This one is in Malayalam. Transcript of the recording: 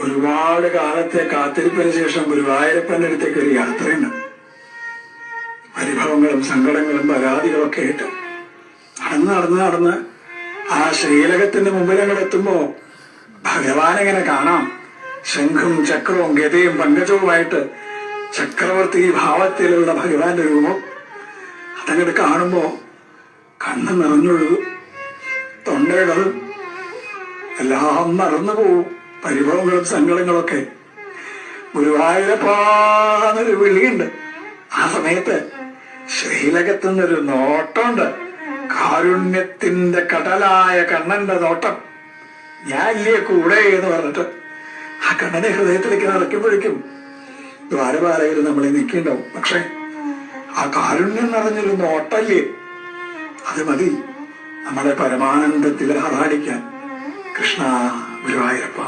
ഒരുപാട് കാലത്തെ കാത്തിരിപ്പിന് ശേഷം ഗുരുവായൂരപ്പന്റെ അടുത്തേക്ക് ഒരു യാത്രയുണ്ട്. പരിഭവങ്ങളും സങ്കടങ്ങളും പരാതികളും ഒക്കെ ആയിട്ട് നടന്ന് ആ ശ്രീലകത്തിന്റെ മുമ്പിൽ അങ്ങോട്ട് എത്തുമ്പോ ഭഗവാൻ എങ്ങനെ കാണാം. ശംഖും ചക്രവും ഗതയും പങ്കജവുമായിട്ട് ചക്രവർത്തി ഭാവത്തിലുള്ള ഭഗവാന്റെ രൂപം അതങ്ങോട്ട് കാണുമ്പോ കണ്ണ് നിറഞ്ഞൊഴുകും, തൊണ്ടയിടതും എല്ലാം മറന്നു പോവും. പരിഭവങ്ങളും സങ്കടങ്ങളൊക്കെ. ഗുരുവായൂരപ്പാന്നൊരു വിളിയുണ്ട്. ആ സമയത്ത് ശ്രീലകത്തുനിന്നൊരു നോട്ടമുണ്ട്. കാരുണ്യത്തിന്റെ കടലായ കണ്ണന്റെ നോട്ടം. ഞാൻ ഇല്ലേ കൂടെ എന്ന് പറഞ്ഞിട്ട് ആ കണ്ണനെ ഹൃദയത്തിലേക്ക് നിറയ്ക്കുമ്പോഴേക്കും ദ്വാരപാലകർ നമ്മളെ നിൽക്കുന്നുണ്ടാവും. പക്ഷെ ആ കാരുണ്യം നിറഞ്ഞൊരു നോട്ടല്ലേ, അത് മതി നമ്മളെ പരമാനന്ദത്തിൽ ആറാടിക്കാൻ. കൃഷ്ണ ഗുരുവായൂരപ്പ.